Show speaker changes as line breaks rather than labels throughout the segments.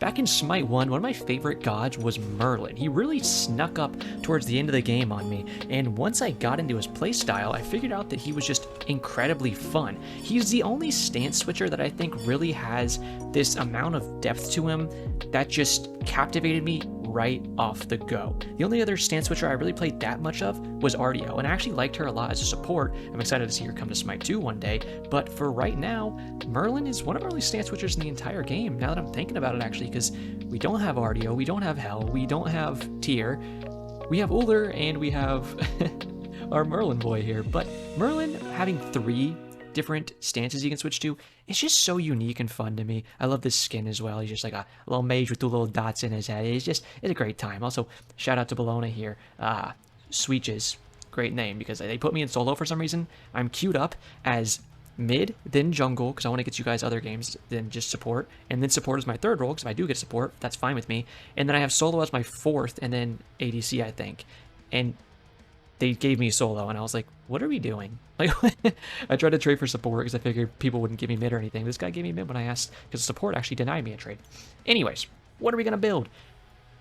Back in SMITE 1, one of my favorite gods was Merlin. He really snuck up towards the end of the game on me, and once I got into his playstyle, I figured out that he was just incredibly fun. He's the only stance switcher that I think really has this amount of depth to him that just captivated me right off the go. The only other stance switcher I really played that much of was Ardeo, and I actually liked her a lot as a support. I'm excited to see her come to SMITE 2 one day, but for right now, Merlin is one of our only stance switchers in the entire game, now that I'm thinking about it actually, because we don't have Ardeo, we don't have Hell, we don't have Tyr, we have Uller, and we have our Merlin boy here. But Merlin having 3 different stances you can switch to, it's just so unique and fun to me. I love this skin as well. He's just like a little mage with 2 little dots in his head. It's a great time. Also, shout out to Bologna here. Sweetches, great name, because they put me in solo for some reason. I'm queued up as mid, then jungle, because I want to get you guys other games than just support, and then support is my 3rd role, because if I do get support, that's fine with me, and then I have solo as my 4th, and then ADC, I think, and they gave me solo, and I was like, what are we doing? Like, I tried to trade for support, because I figured people wouldn't give me mid or anything. This guy gave me mid when I asked, because support actually denied me a trade. Anyways, what are we going to build?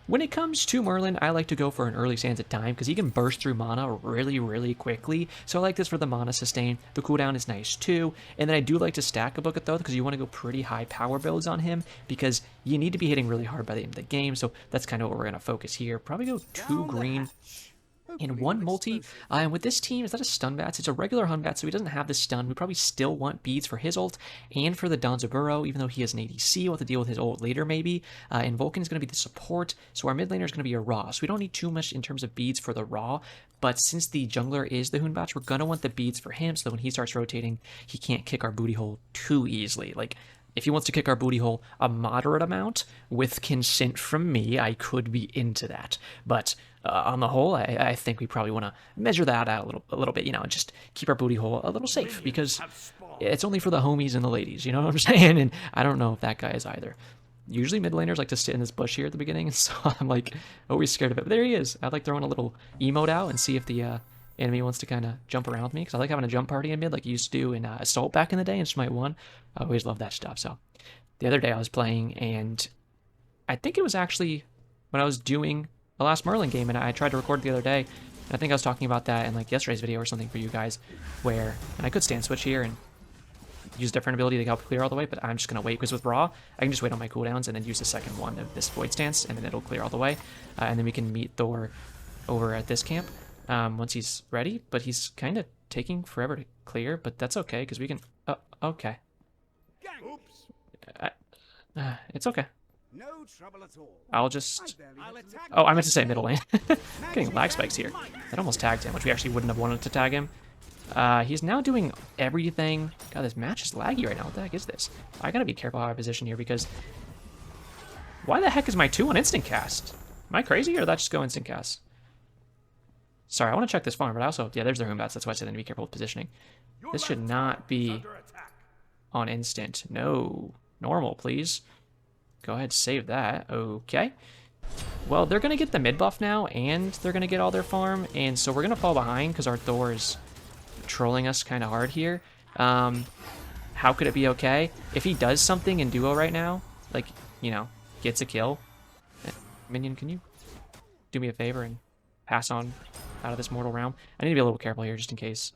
When it comes to Merlin, I like to go for an early stance at time because he can burst through mana really, really quickly. So I like this for the mana sustain. The cooldown is nice too. And then I do like to stack a book though because you want to go pretty high power builds on him because you need to be hitting really hard by the end of the game. So that's kind of what we're going to focus here. Probably go 2 green and 1 multi. And with this team, is that a stun bats? It's a regular hun bat, so he doesn't have the stun. We probably still want beads for his ult and for the Danzaburo, even though he has an ADC. We'll have to deal with his ult later, maybe. And Vulcan is going to be the support, so our mid laner is going to be a Raw. So we don't need too much in terms of beads for the Raw, but since the jungler is the Hunbats, we're going to want the beads for him so that when he starts rotating, he can't kick our booty hole too easily. Like, if he wants to kick our booty hole a moderate amount, with consent from me, I could be into that. But on the whole, I think we probably want to measure that out a little bit, you know, and just keep our booty hole a little safe, because it's only for the homies and the ladies, you know what I'm saying? And I don't know if that guy is either. Usually mid laners like to sit in this bush here at the beginning, so I'm like always scared of it. But there he is. I like throwing a little emote out and see if the enemy wants to kind of jump around me, because I like having a jump party in mid like you used to do in Assault back in the day in SMITE 1. I always love that stuff. So the other day I was playing, and I think it was actually when I was doing the last Merlin game, and I tried to record the other day, and I think I was talking about that in like yesterday's video or something for you guys, where, and I could stand switch here and use different ability to help clear all the way, but I'm just going to wait, because with Raw, I can just wait on my cooldowns and then use the second one of this Void Stance, and then it'll clear all the way, and then we can meet Thor over at this camp once he's ready, but he's kind of taking forever to clear, but that's okay, because we can, okay. It's okay.
No trouble at all.
I'll just... Oh, I meant to say middle lane. Getting lag spikes here. That almost tagged him, which we actually wouldn't have wanted to tag him. He's now doing everything. God, this match is laggy right now. What the heck is this? I gotta be careful how I position here, because... Why the heck is my 2 on instant cast? Am I crazy, or did that just go instant cast? Sorry, I want to check this farm, but I also... Yeah, there's the Hunbats. That's why I said I need to be careful with positioning. This should not be on instant. No. Normal, please. Go ahead, save that. Okay. Well, they're going to get the mid buff now, and they're going to get all their farm, and so we're going to fall behind because our Thor is trolling us kind of hard here. How could it be okay? If he does something in duo right now, like, you know, gets a kill. Minion, can you do me a favor and pass on out of this mortal realm? I need to be a little careful here just in case.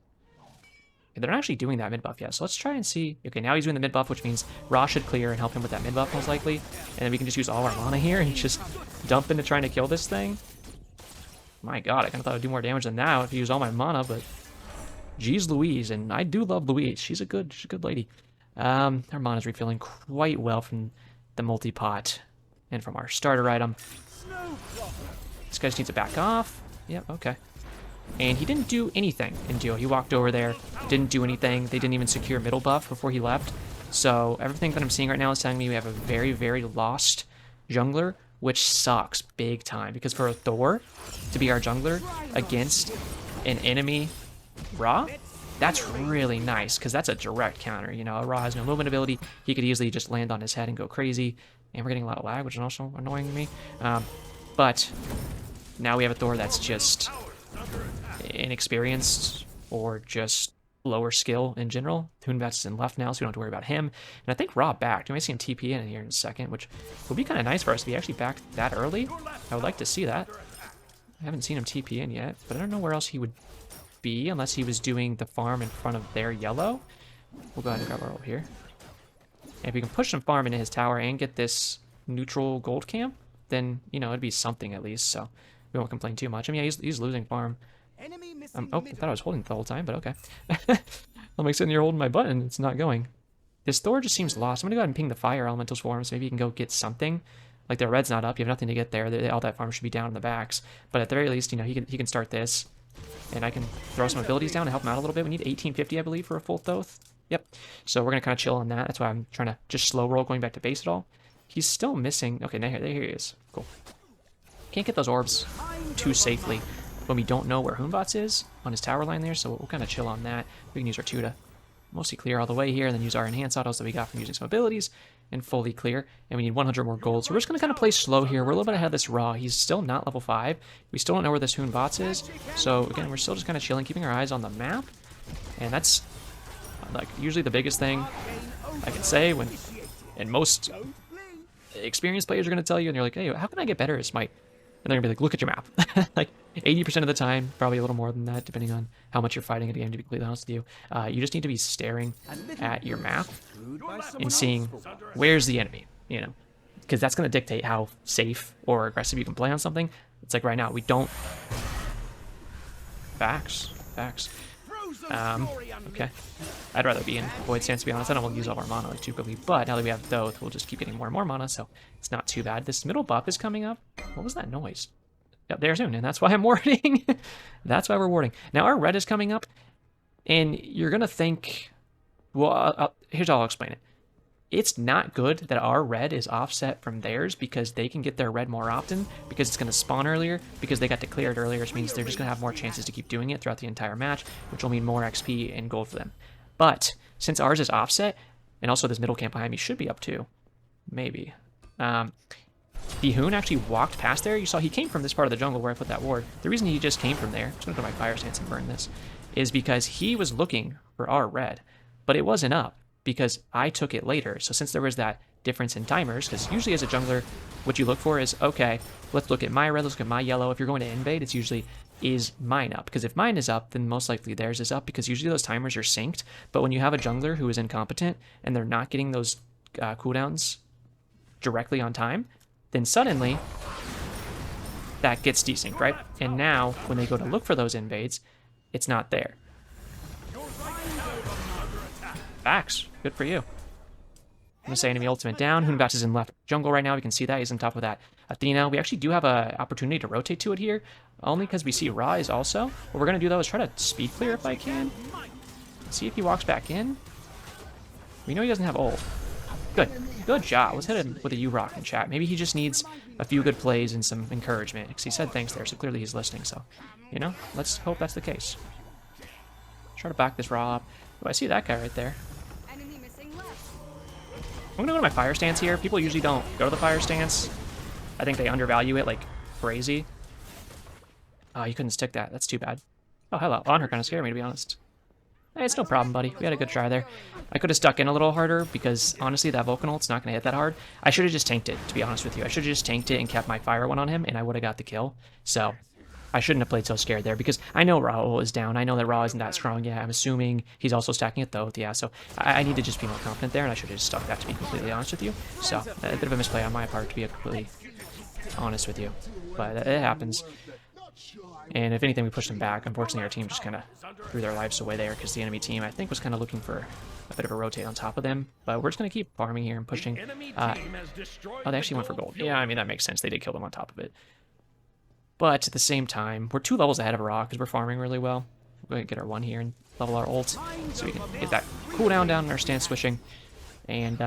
They're not actually doing that mid buff yet, so let's try and see. Okay, now he's doing the mid buff, which means Ra should clear and help him with that mid buff most likely, and then we can just use all our mana here and just dump into trying to kill this thing. My god, I kind of thought I'd do more damage than that if you use all my mana, but geez Louise, and I do love Louise. She's a good lady. Our mana's refilling quite well from the multi-pot and from our starter item. This guy just needs to back off. Yep, okay. And he didn't do anything in duo. He walked over there, didn't do anything. They didn't even secure middle buff before he left. So everything that I'm seeing right now is telling me we have a very, very lost jungler, which sucks big time. Because for a Thor to be our jungler against an enemy Ra, that's really nice, because that's a direct counter. You know, Ra has no movement ability. He could easily just land on his head and go crazy. And we're getting a lot of lag, which is also annoying me. But now we have a Thor that's just inexperienced, or just lower skill in general. Hoonbats is in left now, so we don't have to worry about him. And I think Raw backed. We might see him TP in here in a second, which would be kind of nice for us if he actually backed that early. I would like to see that. I haven't seen him TP in yet, but I don't know where else he would be unless he was doing the farm in front of their yellow. We'll go ahead and grab our ult here. And if we can push some farm into his tower and get this neutral gold camp, then, you know, it'd be something at least, so we won't complain too much. I mean, yeah, he's losing farm. Oh, I thought I was holding it the whole time, but okay. I'm like sitting here holding my button, it's not going. This Thor just seems lost. I'm gonna go ahead and ping the fire elementals for him, so maybe he can go get something. Like, their red's not up, you have nothing to get there. All that farm should be down in the backs. But at the very least, you know, he can start this. And I can throw some abilities down to help him out a little bit. We need 1850, I believe, for a full Thoth. Yep. So we're gonna kind of chill on that. That's why I'm trying to just slow roll going back to base at all. He's still missing. Okay, now here he is. Cool. Can't get those orbs too safely when we don't know where Hoonbots is on his tower line there, so we'll kind of chill on that. We can use our 2 to mostly clear all the way here, and then use our enhanced autos that we got from using some abilities, and fully clear. And we need 100 more gold, so we're just going to kind of play slow here. We're a little bit ahead of this Raw. He's still not level 5. We still don't know where this Hoonbots is, so again, we're still just kind of chilling, keeping our eyes on the map. And that's like usually the biggest thing I can say when, and most experienced players are going to tell you, and you're like, hey, how can I get better at SMITE? And they're going to be like, look at your map. Like 80% of the time, probably a little more than that, depending on how much you're fighting a game, to be completely honest with you. You just need to be staring at your map and seeing where's the enemy, you know, because that's going to dictate how safe or aggressive you can play on something. It's like right now, we don't... Facts. Okay. I'd rather be in Void Stance, to be honest. I don't want to use all our mana like too quickly, but now that we have Thoth, we'll just keep getting more and more mana, so it's not too bad. This middle buff is coming up. What was that noise? Yep, there soon, and that's why I'm warding. That's why we're warding. Now our red is coming up, and you're going to think... Well, here's how I'll explain it. It's not good that our red is offset from theirs because they can get their red more often, because it's going to spawn earlier, because they got to clear it earlier, which means they're just going to have more chances to keep doing it throughout the entire match, which will mean more XP and gold for them. But since ours is offset, and also this middle camp behind me should be up too, maybe. The Hoon actually walked past there. You saw he came from this part of the jungle where I put that ward. The reason he just came from there, I'm just going to go to my fire stance and burn this, is because he was looking for our red, but it wasn't up, because I took it later. So since there was that difference in timers, because usually as a jungler, what you look for is, okay, let's look at my red, let's look at my yellow. If you're going to invade, it's usually, is mine up? Because if mine is up, then most likely theirs is up, because usually those timers are synced. But when you have a jungler who is incompetent, and they're not getting those cooldowns directly on time, then suddenly, that gets desynced, right? And now, when they go to look for those invades, it's not there. Facts. Good for you. I'm going to say enemy ultimate down. Hoonbats is in left jungle right now. We can see that. He's on top of that Athena. We actually do have an opportunity to rotate to it here, only because we see Ra is also. What we're going to do, though, is try to speed clear if I can. See if he walks back in. We know he doesn't have ult. Good. Good job. Let's hit him with a U-Rock in chat. Maybe he just needs a few good plays and some encouragement, because he said thanks there, so clearly he's listening. So, you know, let's hope that's the case. Try to back this Ra up. Oh, I see that guy right there. I'm gonna go to my fire stance here. People usually don't go to the fire stance. I think they undervalue it like crazy. Oh, you couldn't stick that. That's too bad. Oh, hello. Honor kind of scared me, to be honest. Hey, it's no problem, buddy. We had a good try there. I could have stuck in a little harder because, honestly, that Vulcan ult's not going to hit that hard. I should have just tanked it, to be honest with you. I should have just tanked it and kept my fire one on him, and I would have got the kill. So, I shouldn't have played so scared there because I know Ra is down. I know that Ra isn't that strong yet. I'm assuming he's also stacking it, though. Yeah, so I need to just be more confident there, and I should have just stuck that, to be completely honest with you. So, a bit of a misplay on my part, to be completely honest with you. But it happens. And if anything, we pushed them back. Unfortunately, our team just kind of threw their lives away there because the enemy team, I think, was kind of looking for a bit of a rotate on top of them. But we're just going to keep farming here and pushing. Oh, they actually went for gold. Yeah, I mean, that makes sense. They did kill them on top of it. But at the same time, we're 2 levels ahead of Ra because we're farming really well. We're going to get our 1 here and level our ult so we can get that cooldown down in our stance switching. And,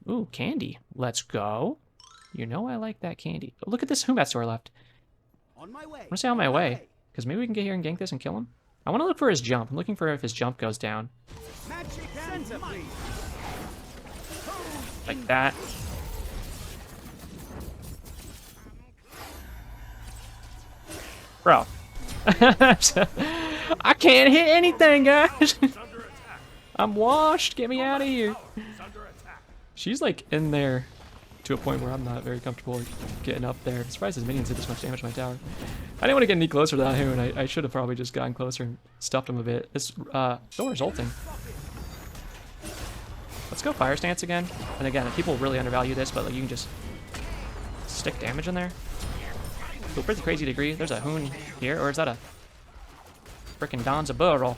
ooh, candy. Let's go. You know I like that candy. Oh, look at this Hoonbats to our left. I'm going to say on my way, because maybe we can get here and gank this and kill him. I want to look for his jump. I'm looking for if his jump goes down. Like that. Bro. I can't hit anything, guys. I'm washed. Get me out of here. She's like in there to a point where I'm not very comfortable getting up there. I'm surprised his minions did this much damage to my tower. I didn't want to get any closer to that Hoon. I should have probably just gotten closer and stuffed him a bit. This Thor's ulting. Let's go Fire Stance again. And again, people really undervalue this, but like you can just stick damage in there to a pretty crazy degree. There's a Hoon here, or is that a freaking Don's a burro?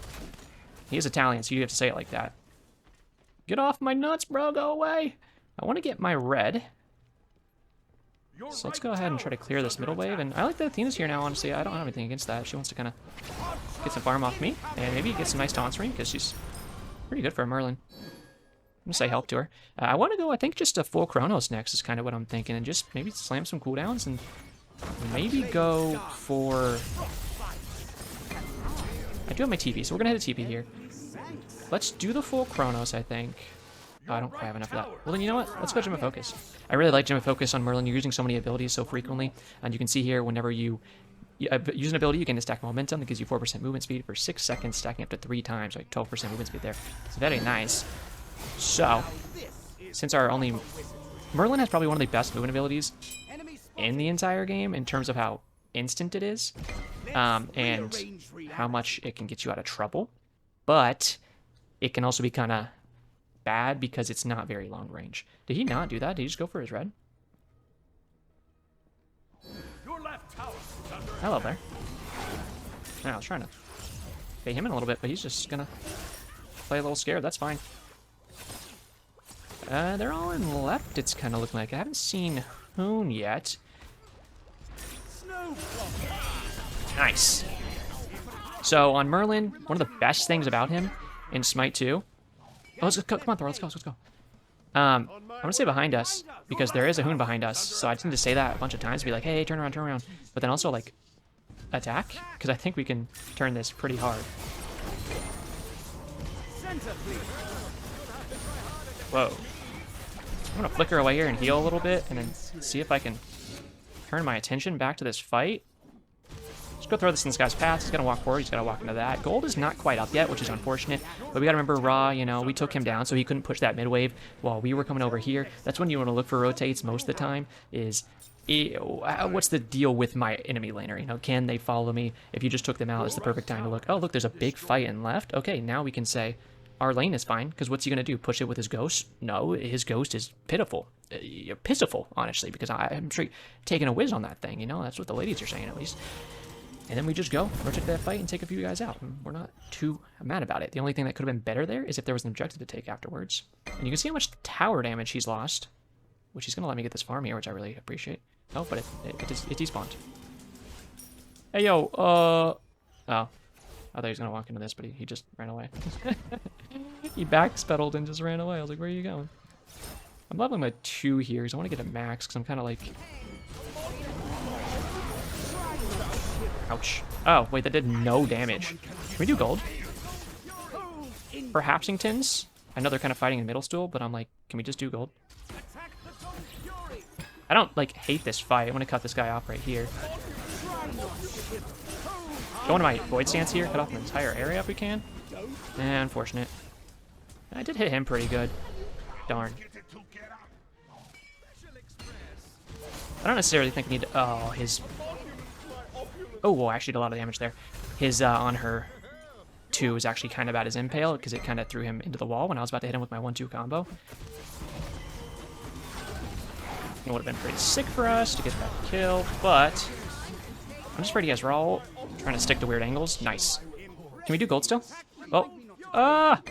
He's Italian, so you have to say it like that. Get off my nuts, bro. Go away. I want to get my red. So let's go ahead and try to clear this middle wave. And I like that Athena's here now, honestly. I don't have anything against that. She wants to kind of get some farm off me. And maybe get some nice taunts for me, because she's pretty good for a Merlin. I'm going to say help to her. I want to go, I think, just a full Chronos next is kind of what I'm thinking. And just maybe slam some cooldowns and maybe go for... I do have my TP, so we're going to hit a TP here. Let's do the full Chronos, I think. Oh, I don't quite have enough of that. Well, then you know what? Let's go Gem of Focus. I really like Gem of Focus on Merlin. You're using so many abilities so frequently. And you can see here, whenever you use an ability, you gain a stack of momentum that gives you 4% movement speed for 6 seconds, stacking up to 3 times, like 12% movement speed there. It's very nice. So, since our only... Merlin has probably one of the best movement abilities in the entire game in terms of how instant it is. And how much it can get you out of trouble. But it can also be kind of bad because it's not very long range. Did he not do that? Did he just go for his red? Hello there. I was trying to bait him in a little bit, but he's just gonna play a little scared. That's fine. They're all in left, it's kind of looking like. I haven't seen Hoon yet. Nice. So on Merlin, one of the best things about him in SMITE 2. Oh, let's go. Come on, Thor. Let's go. Let's go. I'm gonna say behind us because there is a Hoon behind us. So I just need to say that a bunch of times, be like, "Hey, turn around, turn around." But then also like attack because I think we can turn this pretty hard. Whoa. I'm gonna flicker away here and heal a little bit, and then see if I can turn my attention back to this fight. Just go throw this in this guy's path. He's gonna walk forward. He's gonna walk into that. Gold is not quite up yet, which is unfortunate. But we gotta remember, Ra, you know, we took him down, so he couldn't push that mid wave while we were coming over here. That's when you want to look for rotates most of the time. Is what's the deal with my enemy laner? You know, can they follow me? If you just took them out, it's the perfect time to look. Oh, look, there's a big fight in left. Okay, now we can say our lane is fine, because what's he gonna do? Push it with his ghost? No, his ghost is pitiful. Pitiful, honestly, because I'm straight taking a whiz on that thing. You know, that's what the ladies are saying at least. And then we just go, rotate that fight, and take a few guys out. We're not too mad about it. The only thing that could have been better there is if there was an objective to take afterwards. And you can see how much tower damage he's lost, which he's going to let me get this farm here, which I really appreciate. Oh, but it despawned. Hey, yo, oh. I thought he was going to walk into this, but he just ran away. He backspedaled and just ran away. I was like, where are you going? I'm leveling my 2 here, because I want to get a max, because I'm kind of like... Ouch. Oh, wait, that did no damage. Can we do gold? For Hapsingtons? I know they're kind of fighting in middle stool, but I'm like, can we just do gold? I don't, like, hate this fight. I want to cut this guy off right here. Go into my void stance here, cut off an entire area if we can. Unfortunate. I did hit him pretty good. Darn. I don't necessarily think we need to... Oh, his... Oh, well, actually did a lot of damage there. His on her 2 is actually kind of at his impale because it kind of threw him into the wall when I was about to hit him with my 1-2 combo. It would have been pretty sick for us to get that kill, but I'm just afraid he has raw, trying to stick to weird angles. Nice. Can we do gold still? Oh. Ah!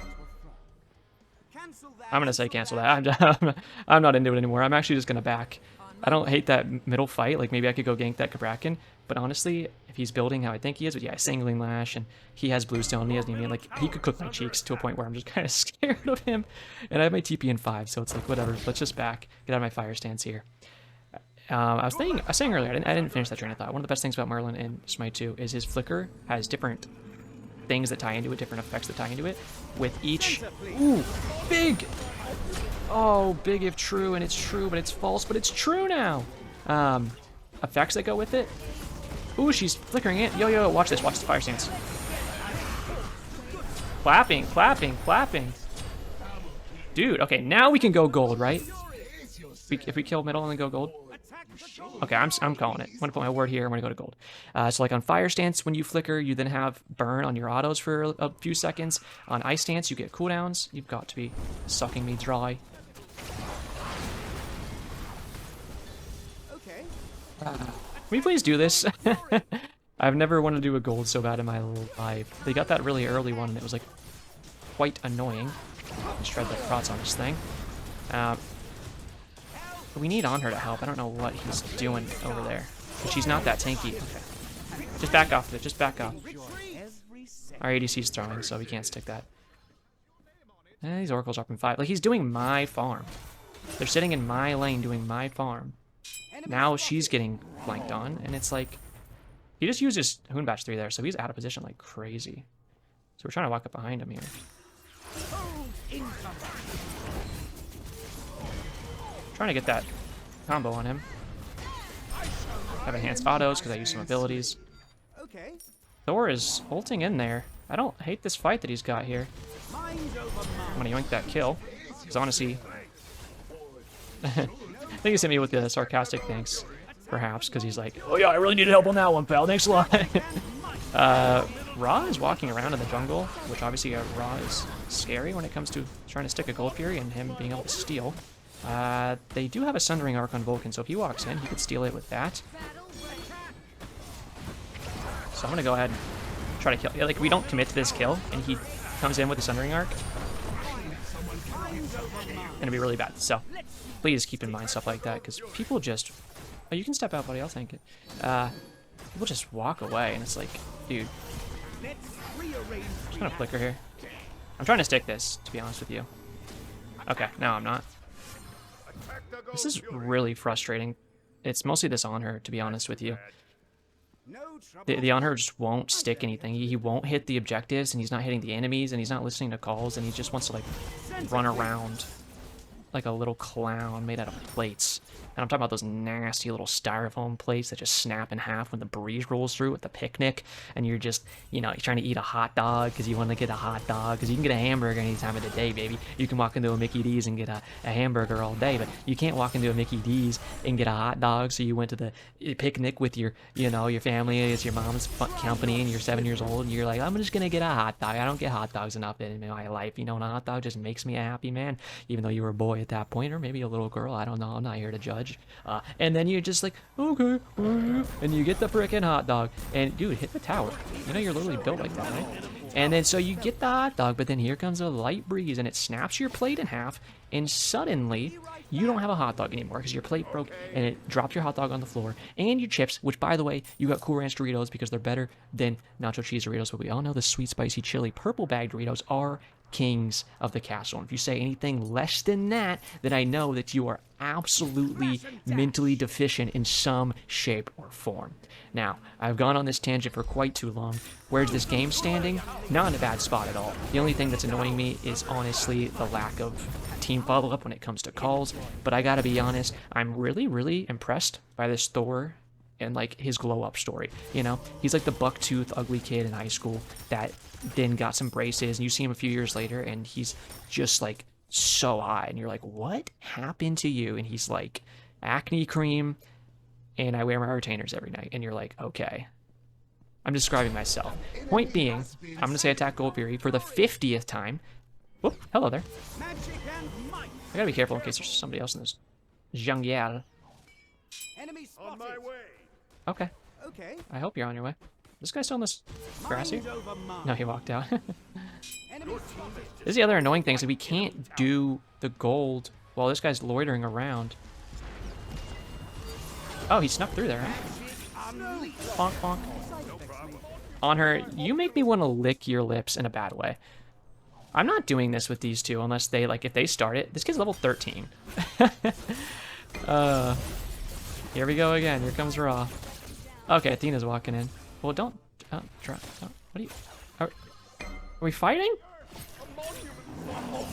I'm going to say cancel that. I'm not into it anymore. I'm actually just going to back. I don't hate that middle fight. Like, maybe I could go gank that Kabrakan. But honestly, if he's building how I think he is, with, yeah, Singling Lash, and he has Bluestone, and he has Nemean, like, he could cook my cheeks to a point where I'm just kind of scared of him. And I have my TP in 5, so it's like, whatever. Let's just back. Get out of my fire stance here. I was saying earlier, I didn't finish that train of thought. One of the best things about Merlin in SMITE 2 is his flicker has different things that tie into it, different effects that tie into it. With each... Ooh! Big! Oh, big if true, and it's true, but it's false, but it's true now! Effects that go with it. Ooh, she's flickering it. Yo, watch this fire stance. Clapping, clapping, clapping. Dude, okay, now we can go gold, right? If we kill middle and then go gold. Okay, I'm calling it. I'm gonna put my word here. I'm gonna go to gold. So like on fire stance, when you flicker, you then have burn on your autos for a few seconds. On ice stance, you get cooldowns. You've got to be sucking me dry.
Okay.
Can we please do this? I've never wanted to do a gold so bad in my life. They got that really early one, and it was like quite annoying. Just shred the prots on this thing. We need on her to help. I don't know what he's doing over there. But she's not that tanky. Okay. Just back off of it. Just back off. Our ADC's throwing, so we can't stick that. These oracles dropping 5. Like, he's doing my farm. They're sitting in my lane doing my farm. Now she's getting flanked on, and it's like... He just used his Hoonbatch 3 there, so he's out of position like crazy. So we're trying to walk up behind him here. Trying to get that combo on him. I have enhanced autos because I use some abilities.
Okay.
Thor is ulting in there. I don't hate this fight that he's got here. I'm gonna yoink that kill. Because honestly... I think he's hit me with the sarcastic thanks. Perhaps, because he's like, oh yeah, I really need help on that one, pal. Thanks a lot. Ra is walking around in the jungle, which obviously Ra is scary when it comes to trying to stick a Gold Fury and him being able to steal. They do have a Sundering Arc on Vulcan, so if he walks in, he could steal it with that. So I'm gonna go ahead and try to kill. Yeah, like, we don't commit to this kill, and he comes in with the Sundering Arc. Gonna be really bad. So please keep in mind stuff like that, because people just... Oh, you can step out, buddy. I'll tank it. People just walk away, and it's like, dude. I'm just gonna flicker here. I'm trying to stick this, to be honest with you. Okay, no, I'm not. This is really frustrating. It's mostly this on her, to be honest with you. The on her just won't stick anything. He won't hit the objectives, and he's not hitting the enemies, and he's not listening to calls, and he just wants to, like, run around like a little clown made out of plates. And I'm talking about those nasty little styrofoam plates that just snap in half when the breeze rolls through at the picnic, and you're just, you know, you're trying to eat a hot dog because you want to get a hot dog, because you can get a hamburger any time of the day, baby. You can walk into a Mickey D's and get a hamburger all day, but you can't walk into a Mickey D's and get a hot dog. So you went to the picnic with your, you know, your family, it's your mom's company, and you're 7 years old, and you're like, I'm just gonna get a hot dog. I don't get hot dogs enough in my life, you know, and a hot dog just makes me a happy man, even though you were a boy at that point, or maybe a little girl, I don't know, I'm not here to judge. And then you're just like, okay, and you get the frickin' hot dog, and dude, hit the tower. You know, you're literally built like that, right? And then so you get the hot dog, but then here comes a light breeze, and it snaps your plate in half, and suddenly you don't have a hot dog anymore because your plate broke, and it dropped your hot dog on the floor, and your chips, which, by the way, you got Cool Ranch Doritos because they're better than nacho cheese Doritos, but we all know the sweet, spicy, chili, purple bag Doritos are kings of the castle. And if you say anything less than that, then I know that you are absolutely mentally deficient in some shape or form. Now, I've gone on this tangent for quite too long. Where's this game standing? Not in a bad spot at all. The only thing that's annoying me is honestly the lack of team follow-up when it comes to calls, but I gotta be honest, I'm really, really impressed by this Thor and like his glow up story. You know, he's like the buck-toothed ugly kid in high school that then got some braces, and you see him a few years later and he's just like so high, and you're like, what happened to you? And he's like, acne cream, and I wear my retainers every night. And you're like, okay, I'm describing myself. Point being, I'm gonna say attack Gold Fury for the 50th time. Whoop, hello there. I gotta be careful in case there's somebody else in this jungle.
On my way.
Okay.
Okay.
I hope you're on your way. This guy still in this grass here? No, he walked out. This is the other annoying thing, is that we can't do the gold while this guy's loitering around. Oh, he snuck through there, huh? Bonk, bonk. On her, you make me want to lick your lips in a bad way. I'm not doing this with these two unless they, like, if they start it. This kid's level 13. Here we go again. Here comes Ra. Okay, Athena's walking in. Well, don't drop. What are you? Are we fighting? I'm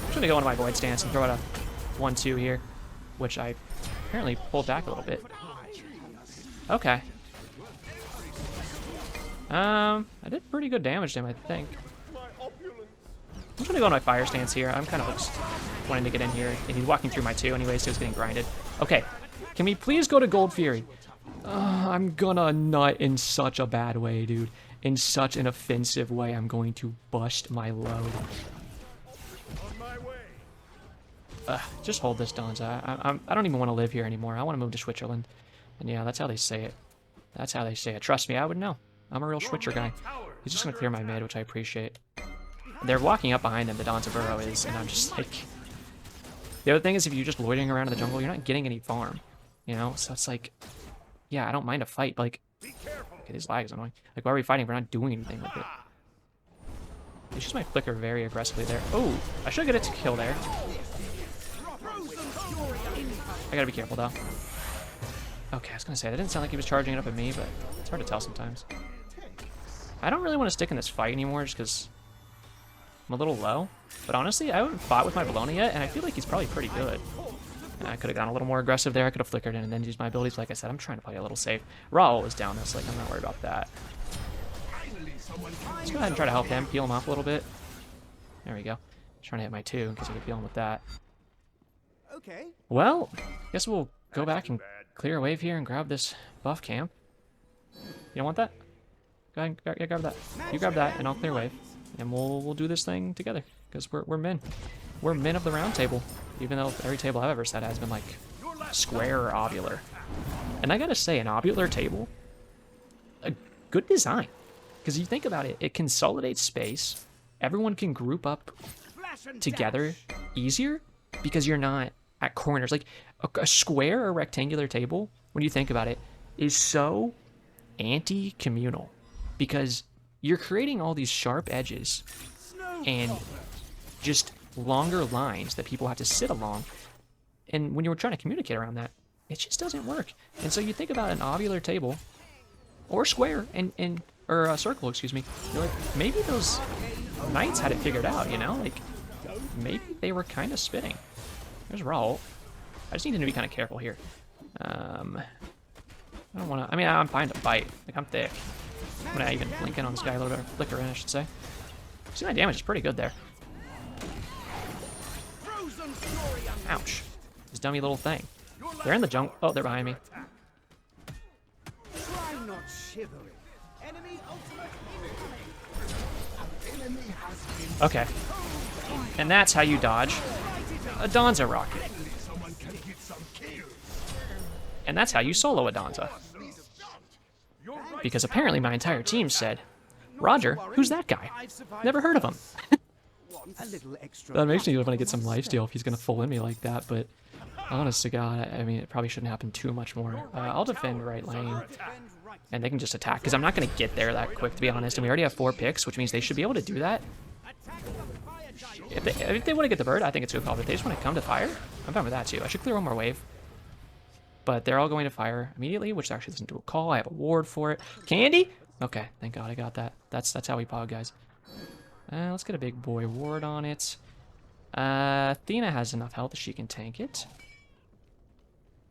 just gonna go into my void stance and throw out a 1-2 here, which I apparently pulled back a little bit. Okay. I did pretty good damage to him, I think. I'm just gonna go on my fire stance here. I'm kind of just wanting to get in here, and he's walking through my 2 anyway, so he's getting grinded. Okay, can we please go to Gold Fury? I'm gonna nut in such a bad way, dude. In such an offensive way, I'm going to bust my load. Just hold this, Donza. I don't even want to live here anymore. I want to move to Switzerland. And yeah, that's how they say it. That's how they say it. Trust me, I would know. I'm a real Switcher guy. He's just gonna clear my mid, which I appreciate. They're walking up behind him, the Donza burrow is, and I'm just like... The other thing is, if you're just loitering around in the jungle, you're not getting any farm. You know? So it's like... Yeah, I don't mind a fight, but like... Okay, this lag is annoying. Like, why are we fighting if we're not doing anything with it? He uses my flicker very aggressively there. Oh! I should get it to kill there. I gotta be careful, though. Okay, I was gonna say, that didn't sound like he was charging it up at me, but it's hard to tell sometimes. I don't really want to stick in this fight anymore, just because I'm a little low. But honestly, I haven't fought with my Bologna yet, and I feel like he's probably pretty good. I could have gone a little more aggressive there. I could have flickered in and then used my abilities. Like I said, I'm trying to play a little safe. Raul is down this, like, I'm not worried about that. Let's go ahead and try to help him, peel him off a little bit. There we go. Trying to hit my 2 in case I can peel him with that.
Okay.
Well, guess we'll go back and clear a wave here and grab this buff camp. You don't want that? Go ahead and grab that. You grab that, and I'll clear wave. And we'll do this thing together. Because we're men. We're men of the round table. Even though every table I've ever set has been like square or ovular. And I gotta say, an ovular table, a good design. Because you think about it, it consolidates space. Everyone can group up together easier because you're not at corners. Like a square or rectangular table, when you think about it, is so anti-communal because you're creating all these sharp edges and just longer lines that people have to sit along. And when you're trying to communicate around that, it just doesn't work. And so you think about an ovular table or square or a circle, excuse me. You're like, maybe those knights had it figured out, you know? Like, maybe they were kind of spitting. There's Raul. I just need to be kind of careful here. I don't want to... I mean, I'm fine to fight. Like, I'm thick. I'm going to even blink in on this guy a little bit. Flicker in, I should say. See, my damage is pretty good there. Ouch. This dummy little thing. They're in the jungle. Oh, they're behind me. Okay. And that's how you dodge a Donza rocket. And that's how you solo a Donza. Because apparently my entire team said, Roger, who's that guy? Never heard of him. That makes me want to get some lifesteal if he's going to full in me like that, but honest to God, I mean, it probably shouldn't happen too much more. I'll defend right lane, and they can just attack, because I'm not going to get there that quick, to be honest, and we already have 4 picks, which means they should be able to do that. If they want to get the bird, I think it's a good call, but if they just want to come to fire, I'm fine with that too. I should clear one more wave. But they're all going to fire immediately, which actually doesn't do a call. I have a ward for it. Candy? Okay, thank God I got that. That's how we pog, guys. Let's get a big boy ward on it. Athena has enough health that she can tank it.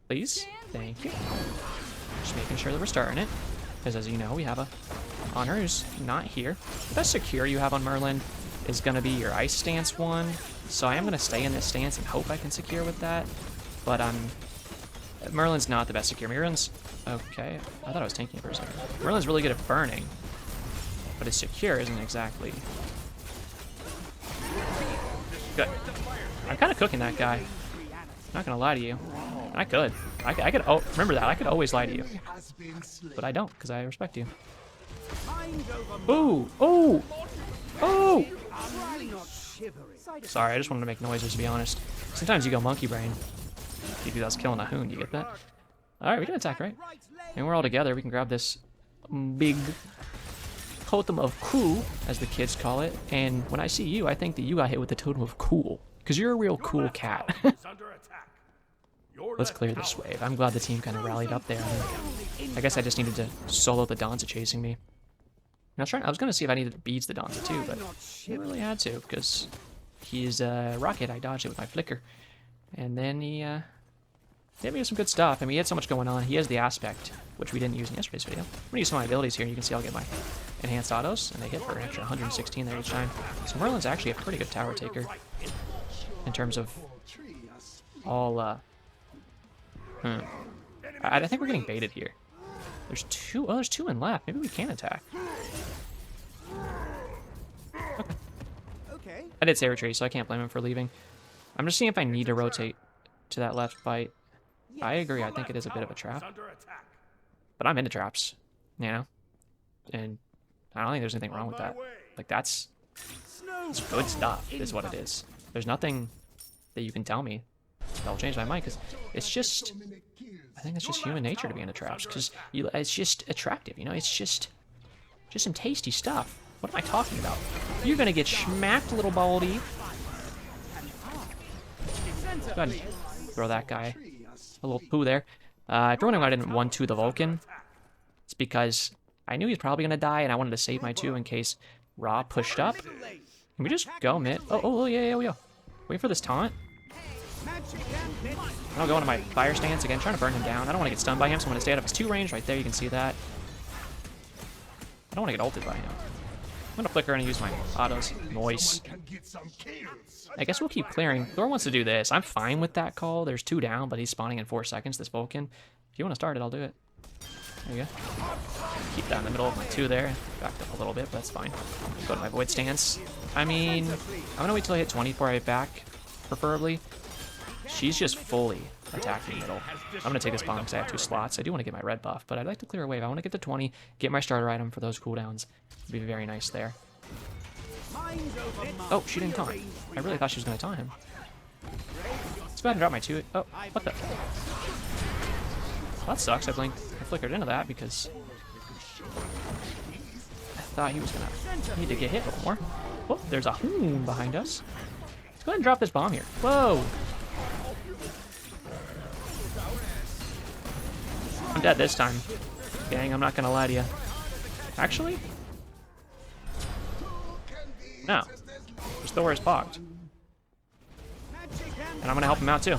Please. Thank you. Just making sure that we're starting it. Because as you know, we have a Honor who's not here. The best secure you have on Merlin is going to be your ice stance one. So I am going to stay in this stance and hope I can secure with that. But Merlin's not the best secure. Merlin's... Okay, I thought I was tanking it for a second. Merlin's really good at burning. But his secure isn't exactly... Good. I'm kind of cooking that guy. Not gonna lie to you. I could. I could. Oh, remember that. I could always lie to you. But I don't, because I respect you. Ooh! Oh! Oh! Sorry, I just wanted to make noises, to be honest. Sometimes you go monkey brain. You do that's killing a hoon. You get that? Alright, we can attack, right? And we're all together. We can grab this big totem of cool, as the kids call it. And when I see you, I think that you got hit with the totem of cool. Because you're a real cool cat. Let's clear this wave. I'm glad the team kind of rallied up there. I guess I just needed to solo the Donza chasing me. I was going to see if I needed to beads the Donza too, but I really had to, because he's a rocket. I dodged it with my flicker. And then he hit me with some good stuff. I mean, he had so much going on. He has the aspect, which we didn't use in yesterday's video. I'm going to use some of my abilities here, and you can see I'll get my enhanced autos, and they hit for an extra 116 there each time. So Merlin's actually a pretty good tower taker in terms of all. I think we're getting baited here. There's two. Oh, there's two in left. Maybe we can attack.
Okay.
I did say retreat, so I can't blame him for leaving. I'm just seeing if I need to rotate to that left fight. I agree. I think it is a bit of a trap. But I'm into traps, you know? And I don't think there's anything wrong with that. Like, it's good stuff, is what it is. There's nothing that you can tell me that'll change my mind, because it's just... I think it's just human nature to be into traps, because it's just attractive, you know? It's just some tasty stuff. What am I talking about? You're gonna get smacked, little baldy. Go ahead and throw that guy a little poo there. If you're wondering why I didn't 1-2 the Vulcan, it's because I knew he was probably gonna die, and I wanted to save my 2 in case Ra pushed up. Can we just go mid? Oh, yeah. Wait for this taunt. I'll go into my fire stance again, trying to burn him down. I don't want to get stunned by him, so I'm going to stay out of his 2 range right there. You can see that. I don't want to get ulted by him. I'm going to flicker and use my autos. Noise. I guess we'll keep clearing. Thor wants to do this. I'm fine with that call. There's 2 down, but he's spawning in 4 seconds, this Vulcan. If you want to start it, I'll do it. There you go. Keep that in the middle of my 2 there. Backed up a little bit, but that's fine. Go to my void stance. I mean, I'm going to wait till I hit 20 before I hit back, preferably. She's just fully attacking middle. I'm going to take this bomb because I have 2 slots. I do want to get my red buff, but I'd like to clear a wave. I want to get to 20, get my starter item for those cooldowns. It'd be very nice there. Oh, she didn't taunt. I really thought she was going to taunt him. Let's go ahead and drop my 2. Oh, what the? Well, that sucks. I flickered into that because I thought he was going to need to get hit a little more. Oh, there's a hoon behind us. Let's go ahead and drop this bomb here. Whoa! I'm dead this time. Gang, I'm not gonna lie to you. Actually? No. Just Thor is pogged. And I'm gonna help him out too,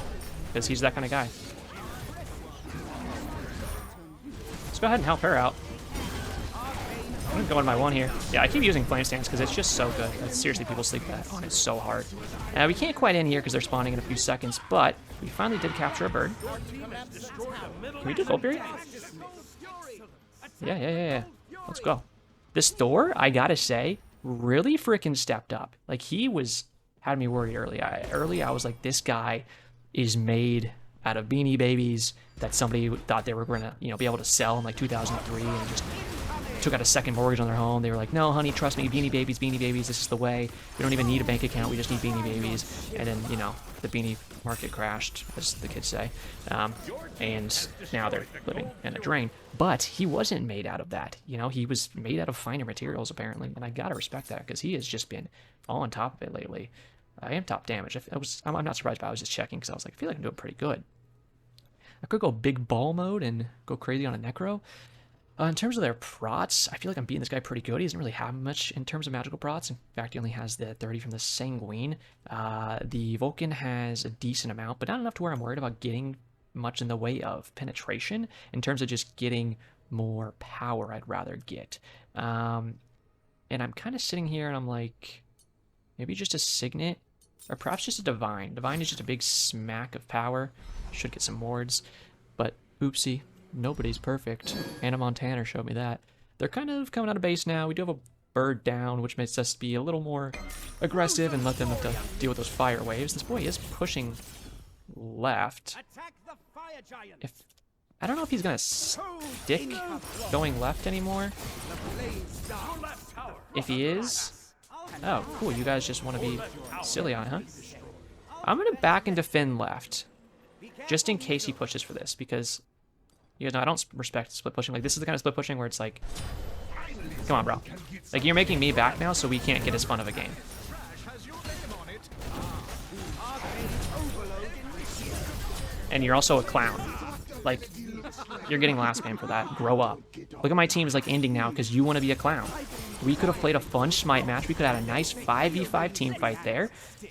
because he's that kind of guy. Let's go ahead and help her out. I'm gonna go on my 1 here. Yeah, I keep using Flame Stance because it's just so good. Seriously, people sleep on it so hard. We can't quite end here because they're spawning in a few seconds, but we finally did capture a bird. Can we do Gold Fury? Yeah. Let's go. This Thor, I gotta say, really freaking stepped up. Like, had me worried early. I was like, this guy is made out of Beanie Babies that somebody thought they were gonna, be able to sell in like 2003 and just took out a second mortgage on their home. They were like, no, honey, trust me, Beanie Babies, this is the way. We don't even need a bank account, we just need Beanie Babies. And then, the beanie market crashed, as the kids say. And now they're living in a drain. But he wasn't made out of that. He was made out of finer materials, apparently. And I gotta respect that, because he has just been all on top of it lately. I am top damage. I'm not surprised, but I was just checking, because I was like, I feel like I'm doing pretty good. I could go big ball mode and go crazy on a Necro. In terms of their prots, I feel like I'm beating this guy pretty good. He doesn't really have much in terms of magical prots. In fact, he only has the 30 from the Sanguine. The Vulcan has a decent amount, but not enough to where I'm worried about getting much in the way of penetration. In terms of just getting more power, I'd rather get. And I'm kind of sitting here and I'm like, maybe just a Signet, or perhaps just a Divine. Divine is just a big smack of power. Should get some wards, but oopsie. Nobody's perfect. Hannah Montana showed me that. They're kind of coming out of base now. We do have a bird down, which makes us be a little more aggressive and let them have to deal with those fire waves. This boy is pushing left. I don't know if he's gonna stick going left anymore. If he is, oh, cool. You guys just want to be silly on it, huh? I'm gonna back into Finn left, just in case he pushes for this, because you guys know I don't respect split pushing. Like, this is the kind of split pushing where it's like, come on, bro. Like, you're making me back now, so we can't get as fun of a game. And you're also a clown. Like, you're getting last man for that. Grow up. Look at my team is like ending now because you want to be a clown. We could have played a fun Smite match. We could have had a nice 5v5 team fight there.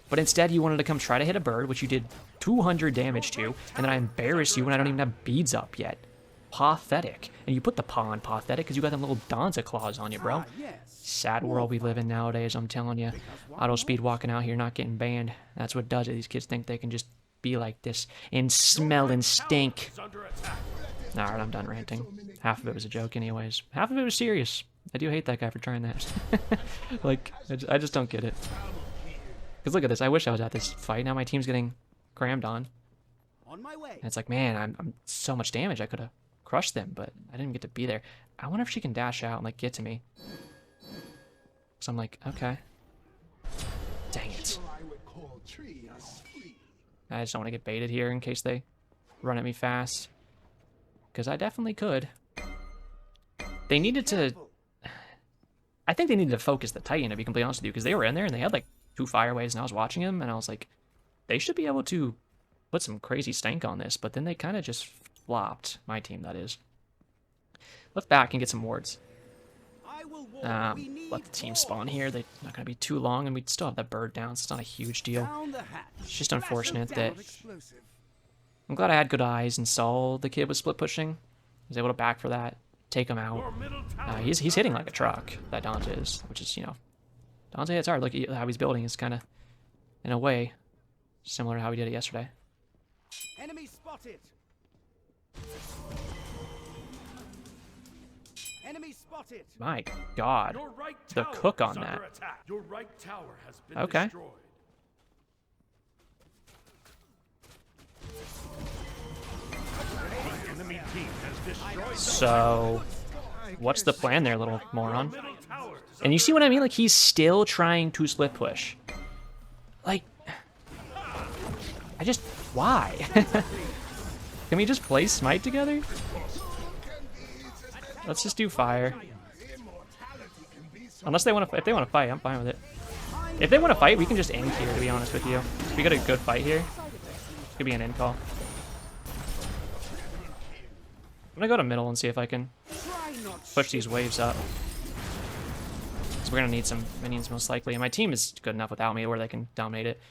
But instead, you wanted to come try to hit a bird, which you did 200 damage to, and then I embarrass you when I don't even have beads up yet. pathetic. And you put the paw on pathetic because you got them little Danza claws on you, bro.
Yes.
Sad world we live in nowadays, I'm telling you. Auto speed walking out here, not getting banned. That's what does it. These kids think they can just be like this and smell and stink. Alright, I'm done ranting. Half of it was a joke anyways. Half of it was serious. I do hate that guy for trying that. Like, I just don't get it. Because look at this. I wish I was at this fight. Now my team's getting crammed on.
On my way.
And it's like, man, I'm so much damage. I could have crushed them, but I didn't get to be there. I wonder if she can dash out and, like, get to me. So I'm like, okay. Dang it. I just don't want to get baited here in case they run at me fast. Because I definitely could. They needed to... I think they needed to focus the Titan, to be completely honest with you, because they were in there and they had, like, 2 fireways, and I was watching them, and I was like, they should be able to put some crazy stank on this, but then they kind of just flopped. My team, that is. Let's back and get some wards. Let the team spawn here. They're not going to be too long, and we'd still have that bird down, so it's not a huge deal. It's just unfortunate that... I'm glad I had good eyes and saw the kid was split pushing. I was able to back for that, take him out. He's hitting like a truck, that Dante is, which is, you know... Dante hits hard. Look at how he's building. It's kind of, in a way, similar to how we did it yesterday.
Enemy spotted. Enemy spotted.
My God, the cook on that.
Your right tower has been
Okay.
destroyed. The enemy team has destroyed
So, what's the plan there, little moron? And you see what I mean? Like, he's still trying to split push. Like, why? Can we just play Smite together? Let's just do fire. Unless they want to, if they want to fight, I'm fine with it. If they want to fight, we can just end here, to be honest with you. If we got a good fight here, it could be an end call. I'm gonna go to middle and see if I can push these waves up. So we're gonna need some minions most likely, and my team is good enough without me where they can dominate it.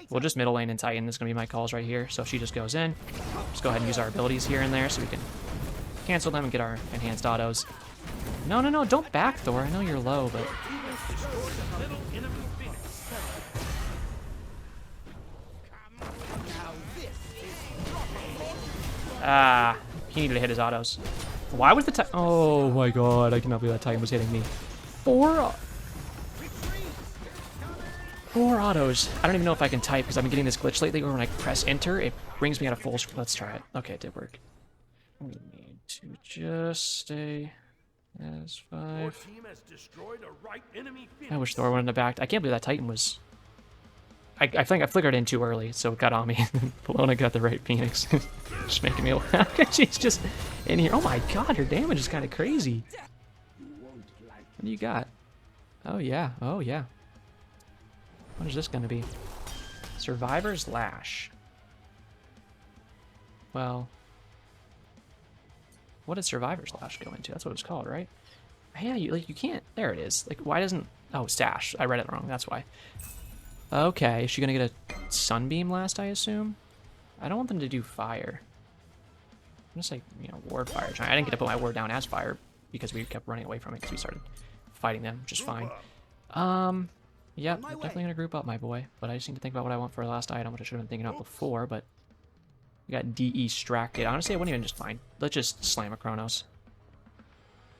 We'll just middle lane and Titan. This is gonna be my calls right here. So if she just goes in, just go ahead and use our abilities here and there so we can cancel them and get our enhanced autos. No, no, no, don't back Thor. I know you're low, but... Ah, he needed to hit his autos. Why was the Titan... Oh my God, I cannot believe that Titan was hitting me. Four autos. I don't even know if I can type because I've been getting this glitch lately where when I press enter, it brings me out of full screen. Let's try it. Okay, it did work. We need to just stay as 5. I wish Thor wouldn't have backed. I can't believe that Titan was... I think I flickered in too early, so it got on me. Polona got the right Phoenix. Just making me laugh. She's just in here. Oh my God, her damage is kind of crazy. What do you got? Oh yeah, oh yeah. What is this going to be? Survivor's Lash. Well, what did Survivor's Lash go into? That's what it's called, right? Yeah, you can't. There it is. Like, why doesn't... Oh, Stash. I read it wrong. That's why. Okay, is she gonna get a Sunbeam last, I assume? I don't want them to do fire. I'm gonna say, you know, ward fire. I didn't get to put my ward down as fire because we kept running away from it because we started fighting them, which is fine. Yep, definitely gonna group up, my boy. But I just need to think about what I want for our last item, which I should have been thinking about before, but... We got de-stracted. Honestly, I wouldn't even just fine. Let's just slam a Chronos.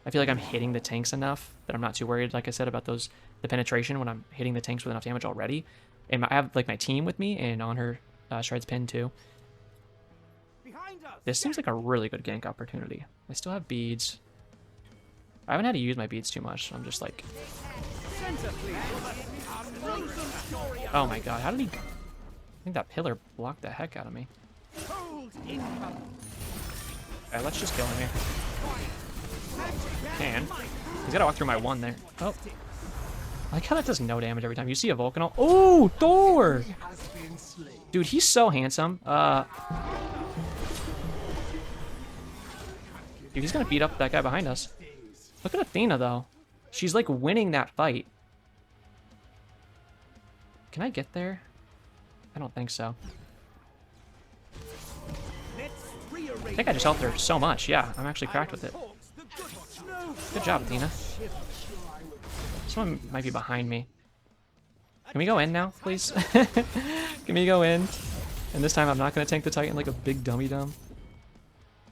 I feel like I'm hitting the tanks enough that I'm not too worried, like I said, about the penetration when I'm hitting the tanks with enough damage already. And I have, like, my team with me, and on her Shred's pin, too. This seems like a really good gank opportunity. I still have beads. I haven't had to use my beads too much, so I'm just like... Oh my God, how did he... I think that pillar blocked the heck out of me. Alright, let's just kill him here. Can. He's gotta walk through my 1 there. Oh. I like how that does no damage every time. You see a Vulcan. Oh, Thor! Dude, he's so handsome. Dude, he's gonna beat up that guy behind us. Look at Athena, though. She's like winning that fight. Can I get there? I don't think so. I think I just helped her so much. Yeah, I'm actually cracked with it. Good job, Athena. Someone might be behind me. Can we go in now, please? Can we go in? And this time I'm not going to tank the Titan like a big dummy dumb.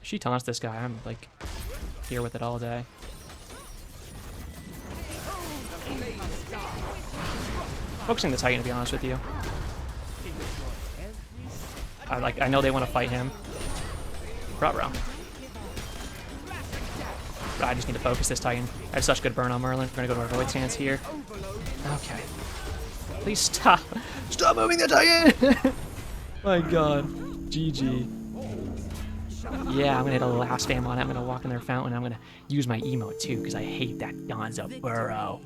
She taunts this guy. I'm like here with it all day. Focusing the Titan, to be honest with you. I know they want to fight him. Ruh-roh. I just need to focus this Titan. I have such good burn on Merlin. We're gonna go to our Void Stance here. Okay. Please stop. Stop moving the Titan! My god. GG. Yeah, I'm gonna hit a last spam on it. I'm gonna walk in their fountain. I'm gonna use my emote too, because I hate that Gonzo burrow.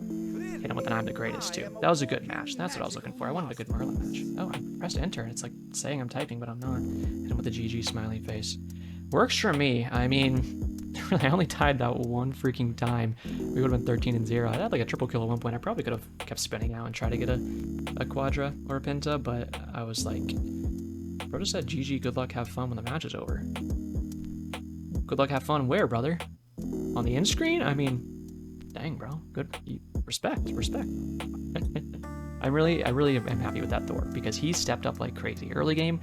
Hit him with an I'm the greatest too. That was a good match. That's what I was looking for. I wanted a good Merlin match. Oh, I pressed enter and it's like saying I'm typing, but I'm not. Hit him with the GG smiley face. Works for me. I mean, I only tied that one freaking time. We would have been 13-0. I had like a triple kill at one point. I probably could have kept spinning out and tried to get a quadra or a penta, but I was like, bro just said GG, good luck, have fun when the match is over. Good luck, have fun where, brother? On the end screen? I mean, dang, bro. Good. Respect. I really am happy with that Thor because he stepped up like crazy. Early game,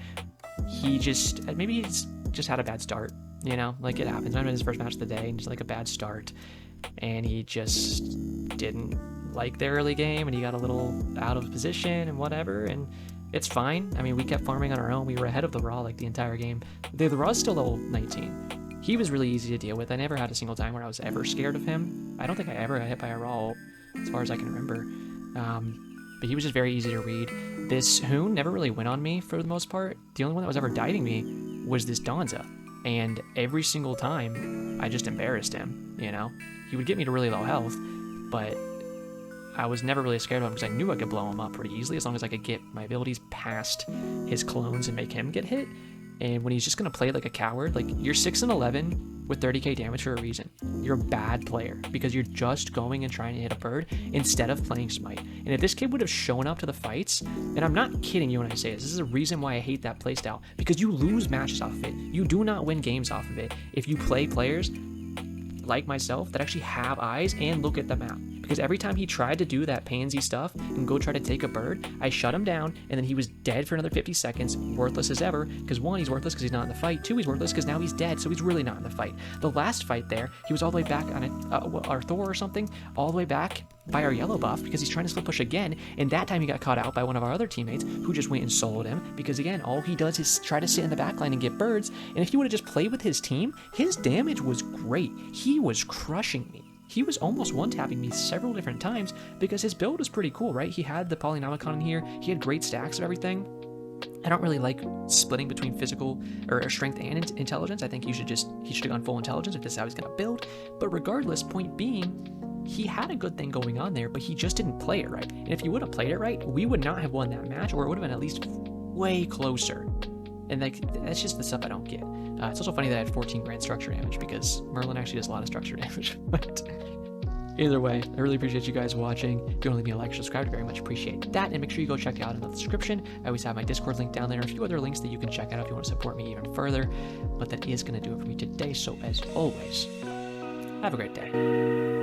he just, maybe he's just had a bad start, you know? Like, it happens. I'm in his first match of the day and just like a bad start. And he just didn't like the early game and he got a little out of position and whatever. And it's fine. I mean, we kept farming on our own. We were ahead of the Raw like the entire game. The Raw is still level 19. He was really easy to deal with. I never had a single time where I was ever scared of him. I don't think I ever got hit by a Raw as far as I can remember. But he was just very easy to read. This Hoon never really went on me for the most part. The only one that was ever diving me was this Donza. And every single time, I just embarrassed him, you know? He would get me to really low health, but I was never really scared of him because I knew I could blow him up pretty easily as long as I could get my abilities past his clones and make him get hit. And when he's just going to play like a coward, like, you're 6-11 with 30k damage for a reason. You're a bad player because you're just going and trying to hit a bird instead of playing Smite. And if this kid would have shown up to the fights, and I'm not kidding you when I say this is a reason why I hate that playstyle, because you lose matches off of it. You do not win games off of it if you play players like myself that actually have eyes and look at the map. Because every time he tried to do that pansy stuff and go try to take a bird, I shut him down, and then he was dead for another 50 seconds, worthless as ever, because one, he's worthless because he's not in the fight, two, he's worthless because now he's dead, so he's really not in the fight. The last fight there, he was all the way back on our Thor or something, all the way back by our yellow buff, because he's trying to split push again, and that time he got caught out by one of our other teammates, who just went and soloed him, because again, all he does is try to sit in the backline and get birds, and if he would have just played with his team, his damage was great. He was crushing me. He was almost one-tapping me several different times because his build was pretty cool, right? He had the Polynomicon in here. He had great stacks of everything. I don't really like splitting between physical or strength and intelligence. I think he should have gone full intelligence if this is how he's going to build. But regardless, point being, he had a good thing going on there, but he just didn't play it right. And if he would have played it right, we would not have won that match, or it would have been at least way closer. And like, that's just the stuff I don't get. It's also funny that I had 14 grand structure damage because Merlin actually does a lot of structure damage. But either way, I really appreciate you guys watching. If you want to leave me a like or subscribe, I very much appreciate that. And make sure you go check it out in the description. I always have my Discord link down there and a few other links that you can check out if you want to support me even further. But that is going to do it for me today. So as always, have a great day.